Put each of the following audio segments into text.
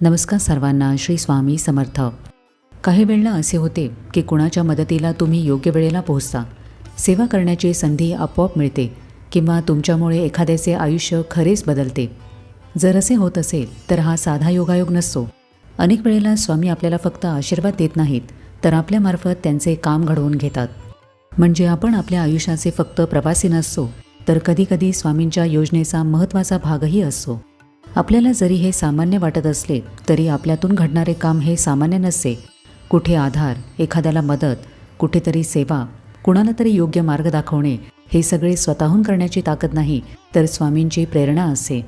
नमस्कार सर्वांना. श्री स्वामी समर्थ. काही वेळेला असे होते की कुणाच्या मदतीला तुम्ही योग्य वेळेला पोहोचता, सेवा करण्याची संधी आपोआप मिळते किंवा तुमच्यामुळे एखाद्याचे आयुष्य खरेच बदलते. जर असे होत असेल तर हा साधा योगायोग नसतो. अनेक वेळेला स्वामी आपल्याला फक्त आशीर्वाद देत नाहीत, तर आपल्यामार्फत त्यांचे काम घडवून घेतात. म्हणजे आपण आपल्या आयुष्याचे फक्त प्रवासी नसतो, तर कधीकधी स्वामींच्या योजनेचा महत्त्वाचा भागही असतो. आपल्याला जरी हे सामान्य वाटत असले तरी आपल्यातून घडणारे काम हे सामान्य नसते. कुठे आधार, एखाद्याला मदत, कुठेतरी सेवा, कुणाला तरी योग्य मार्ग दाखवणे, हे सगळे स्वतःहून करण्याची ताकद नाही, तर स्वामींची प्रेरणा असते.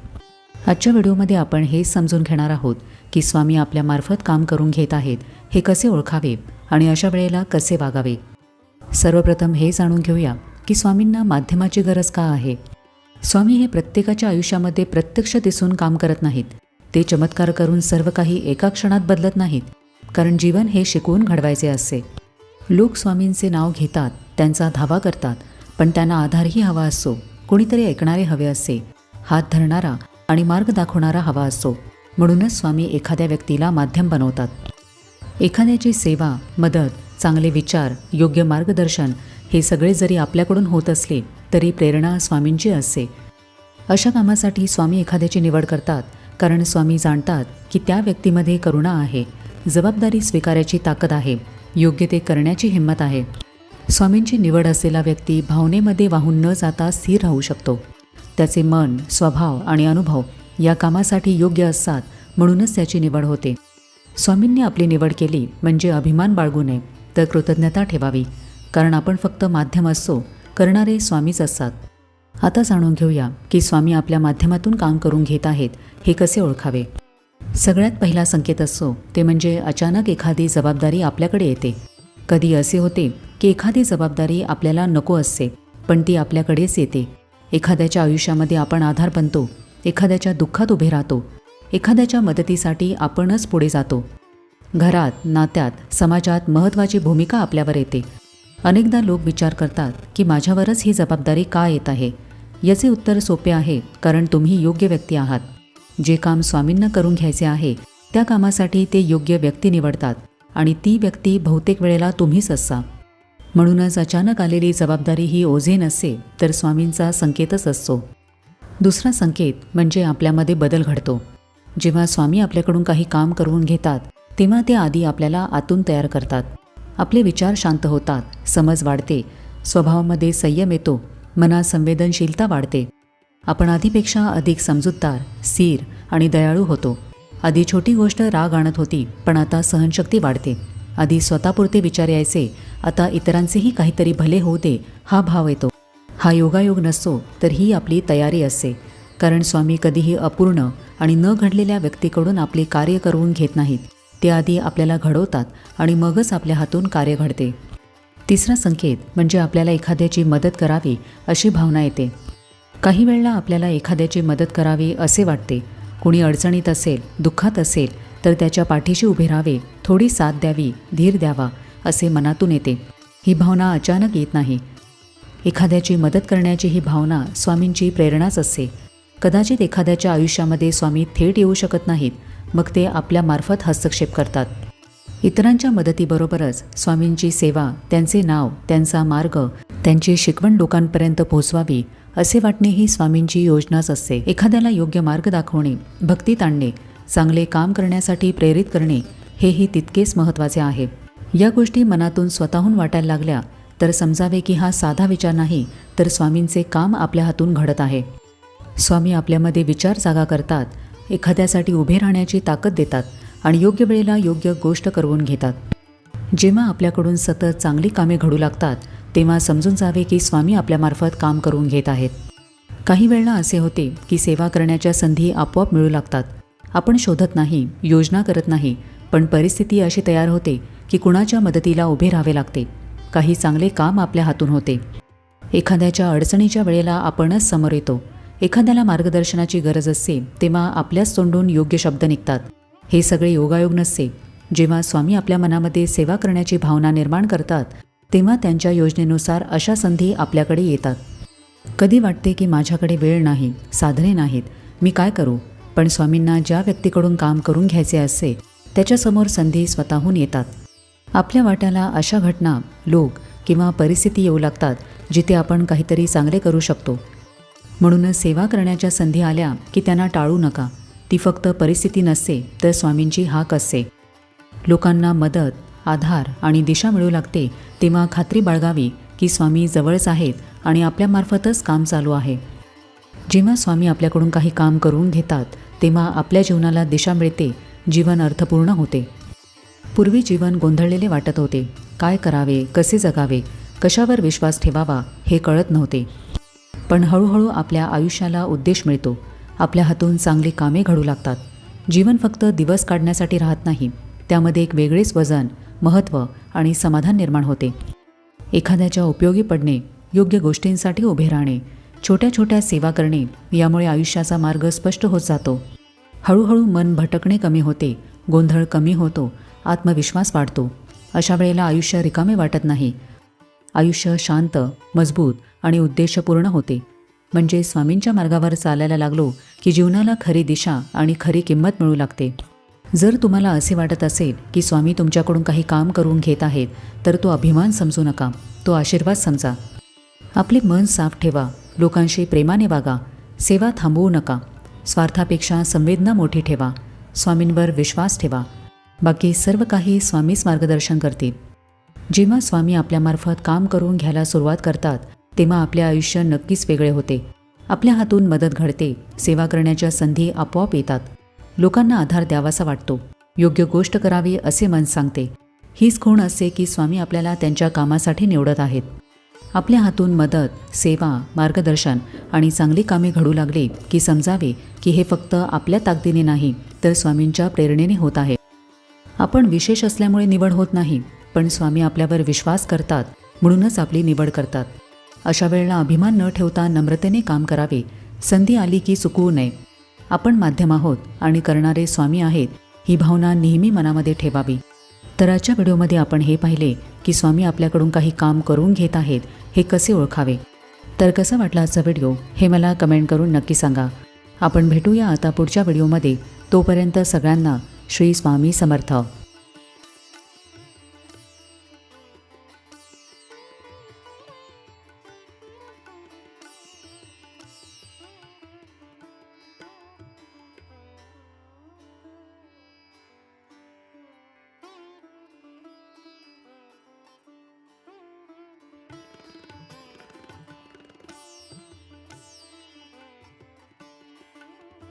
आजच्या व्हिडिओमध्ये आपण हे समजून घेणार आहोत की स्वामी आपल्यामार्फत काम करून घेत आहेत हे कसे ओळखावे आणि अशा वेळेला कसे वागावे. सर्वप्रथम हे जाणून घेऊया की स्वामींना माध्यमाची गरज का आहे. स्वामी हे प्रत्येकाच्या आयुष्यामध्ये प्रत्यक्ष दिसून काम करत नाहीत. ते चमत्कार करून सर्व काही एका क्षणात बदलत नाहीत, कारण जीवन हे शिकवून घडवायचे असते. लोक स्वामींचे नाव घेतात, त्यांचा धावा करतात, पण त्यांना आधारही हवा असतो. कोणीतरी ऐकणारे हवे असते, हात धरणारा आणि मार्ग दाखवणारा हवा असतो. म्हणूनच स्वामी एखाद्या व्यक्तीला माध्यम बनवतात. एखाद्याची सेवा, मदत, चांगले विचार, योग्य मार्गदर्शन हे सगळे जरी आपल्याकडून होत असले तरी प्रेरणा स्वामींची असते. अशा कामासाठी स्वामी एखाद्याची निवड करतात, कारण स्वामी जाणतात की त्या व्यक्तीमध्ये करुणा आहे, जबाबदारी स्वीकारायची ताकद आहे, योग्य ते करण्याची हिंमत आहे. स्वामींची निवड असलेला व्यक्ती भावनेमध्ये वाहून न जाता स्थिर राहू शकतो. त्याचे मन, स्वभाव आणि अनुभव या कामासाठी योग्य असतात, म्हणूनच त्याची निवड होते. स्वामींनी आपली निवड केली म्हणजे अभिमान बाळगू नये, तर कृतज्ञता ठेवावी, कारण आपण फक्त माध्यम असतो, करणारे स्वामीच असतात. आता जाणून घेऊया की स्वामी आपल्या माध्यमातून काम करून घेत आहेत हे कसे ओळखावे. सगळ्यात पहिला संकेत असतो ते म्हणजे अचानक एखादी जबाबदारी आपल्याकडे येते. कधी असे होते की एखादी जबाबदारी आपल्याला नको असते, पण ती आपल्याकडेच येते. एखाद्याच्या आयुष्यामध्ये आपण आधार बनतो, एखाद्याच्या दुःखात उभे राहतो, एखाद्याच्या मदतीसाठी आपणच पुढे जातो. घरात, नात्यात, समाजात महत्त्वाची भूमिका आपल्यावर येते. अनेकदा लोक विचार करतात की माझ्यावरच ही जबाबदारी का येत आहे. याचे उत्तर सोपे आहे, कारण तुम्ही योग्य व्यक्ती आहात. जे काम स्वामींना करून घ्यायचे आहे त्या कामासाठी ते योग्य व्यक्ती निवडतात, आणि ती व्यक्ती बहुतेक वेळेला तुम्हीच असता. म्हणूनच अचानक आलेली जबाबदारी ही ओझे नसते, तर स्वामींचा संकेतच असतो. दुसरा संकेत म्हणजे आपल्यामध्ये बदल घडतो. जेव्हा स्वामी आपल्याकडून काही काम करून घेतात तेव्हा ते आधी आपल्याला आतून तयार करतात. आपले विचार शांत होतात, समज वाढते, स्वभावामध्ये संयम येतो, मनात संवेदनशीलता वाढते. आपण आधीपेक्षा अधिक समजूतदार, स्थिर आणि दयाळू होतो. आधी छोटी गोष्ट राग आणत होती, पण आता सहनशक्ती वाढते. आधी स्वतःपुरते विचार यायचे, आता इतरांचेही काहीतरी भले होऊ दे हा भाव येतो. हा योगायोग नसतो, तर ही आपली तयारी असते, कारण स्वामी कधीही अपूर्ण आणि न घडलेल्या व्यक्तीकडून आपले कार्य करून घेत नाहीत. ते आधी आपल्याला घडवतात आणि मगच आपल्या हातून कार्य घडते. तिसरा संकेत म्हणजे आपल्याला एखाद्याची मदत करावी अशी भावना येते. काही वेळेला आपल्याला एखाद्याची मदत करावी असे वाटते. कुणी अडचणीत असेल, दुःखात असेल तर त्याच्या पाठीशी उभे राहावे, थोडी साथ द्यावी, धीर द्यावा असे मनातून येते. ही भावना अचानक येत नाही. एखाद्याची मदत करण्याची ही भावना स्वामींची प्रेरणाच असते. कदाचित एखाद्याच्या आयुष्यामध्ये स्वामी थेट येऊ शकत नाहीत, मग ते आपल्यामार्फत हस्तक्षेप करतात. इतरांच्या मदतीबरोबरच स्वामींची सेवा, त्यांचे नाव, त्यांचा मार्ग, त्यांची शिकवण लोकांपर्यंत पोहोचवावी असे वाटणे ही स्वामींची योजनाच असते. एखाद्याला योग्य मार्ग दाखवणे, भक्तीत आणणे, चांगले काम करण्यासाठी प्रेरित करणे हेही तितकेच महत्त्वाचे आहे. या गोष्टी मनातून स्वतःहून वाटायला लागल्या तर समजावे की हा साधा विचार नाही, तर स्वामींचे काम आपल्या हातून घडत आहे. स्वामी आपल्यामध्ये विचार जागा करतात, एखाद्यासाठी उभे राहण्याची ताकद देतात आणि योग्य वेळेला योग्य गोष्ट करून घेतात. जेव्हा आपल्याकडून सतत चांगली कामे घडू लागतात तेव्हा समजून जावे की स्वामी आपल्यामार्फत काम करून घेत आहेत. काही वेळेला असे होते की सेवा करण्याच्या संधी आपोआप मिळू लागतात. आपण शोधत नाही, योजना करत नाही, पण परिस्थिती अशी तयार होते की कुणाच्या मदतीला उभे राहावे लागते. काही चांगले काम आपल्या हातून होते. एखाद्याच्या अडचणीच्या वेळेला आपणच समोर येतो. एखाद्याला मार्गदर्शनाची गरज असते तेव्हा आपल्याच तोंडून योग्य शब्द निघतात. हे सगळे योगायोग नसते. जेव्हा स्वामी आपल्या मनामध्ये सेवा करण्याची भावना निर्माण करतात तेव्हा त्यांच्या योजनेनुसार अशा संधी आपल्याकडे येतात. कधी वाटते की माझ्याकडे वेळ नाही, साधने नाहीत, मी काय करू. पण स्वामींना ज्या व्यक्तीकडून काम करून घ्यायचे असते त्याच्यासमोर संधी स्वतःहून येतात. आपल्या वाट्याला अशा घटना, लोक किंवा परिस्थिती येऊ लागतात जिथे आपण काहीतरी चांगले करू शकतो. म्हणूनच सेवा करण्याच्या संधी आल्या की त्यांना टाळू नका. ती फक्त परिस्थिती नसते तर स्वामींची हाक असते. लोकांना मदत, आधार आणि दिशा मिळू लागते तेव्हा खात्री बाळगावी की स्वामी जवळच आहेत आणि आपल्यामार्फतच काम चालू आहे. जेव्हा स्वामी आपल्याकडून काही काम करून घेतात तेव्हा आपल्या जीवनाला दिशा मिळते, जीवन अर्थपूर्ण होते. पूर्वी जीवन गोंधळलेले वाटत होते. काय करावे, कसे जगावे, कशावर विश्वास ठेवावा हे कळत नव्हते. पण हळूहळू आपल्या आयुष्याला उद्देश मिळतो. आपल्या हातून चांगली कामे घडू लागतात. जीवन फक्त दिवस काढण्यासाठी राहत नाही, त्यामध्ये एक वेगळेच वजन, महत्त्व आणि समाधान निर्माण होते. एखाद्याच्या उपयोगी पडणे, योग्य गोष्टींसाठी उभे राहणे, छोट्या छोट्या सेवा करणे यामुळे आयुष्याचा मार्ग स्पष्ट होत जातो. हळूहळू मन भटकणे कमी होते, गोंधळ कमी होतो, आत्मविश्वास वाढतो. अशा वेळेला आयुष्य रिकामे वाटत नाही. आयुष्य शांत, मजबूत आणि उद्देशपूर्ण होते. म्हणजे स्वामींच्या मार्गावर चालायला लागलो की जीवनाला खरी दिशा आणि खरी किंमत मिळू लागते. जर तुम्हाला असे वाटत असेल की स्वामी तुमच्याकडून काही काम करून घेत आहेत तर तो अभिमान समजू नका, तो आशीर्वाद समजा. आपले मन साफ ठेवा, लोकांशी प्रेमाने वागा, सेवा थांबवू नका. स्वार्थापेक्षा संवेदना मोठी ठेवा, स्वामींवर विश्वास ठेवा. बाकी सर्व काही स्वामीच मार्गदर्शन करतील. जेव्हा स्वामी आपल्यामार्फत काम करून घ्यायला सुरुवात करतात तेव्हा आपले आयुष्य नक्कीच वेगळे होते. आपल्या हातून मदत घडते, सेवा करण्याच्या संधी आपोआप येतात. लोकांना आधार द्यावासा वाटतो, योग्य गोष्ट करावी असे मन सांगते. हीच खूण असते की स्वामी आपल्याला त्यांच्या कामासाठी निवडत आहेत. आपल्या हातून मदत, सेवा, मार्गदर्शन आणि चांगली कामे घडू लागली की समजावे की हे फक्त आपल्या ताकदीने नाही तर स्वामींच्या प्रेरणेने होत आहे. आपण विशेष असल्यामुळे निवड होत नाही, पण स्वामी आपल्यावर विश्वास करतात म्हणूनच आपली निवड करतात. अशा वेळेला अभिमान न ठेवता नम्रतेने काम करावे. संधी आली की चुकवू नये. आपण माध्यम आहोत आणि करणारे स्वामी आहेत ही भावना नेहमी मनामध्ये ठेवावी. तर आजच्या व्हिडिओमध्ये आपण हे पाहिले की स्वामी आपल्याकडून काही काम करून घेत आहेत हे कसे ओळखावे. तर कसा वाटला आजचा व्हिडिओ हे मला कमेंट करून नक्की सांगा. आपण भेटूया आता पुढच्या व्हिडिओमध्ये. तोपर्यंत सगळ्यांना श्री स्वामी समर्थ.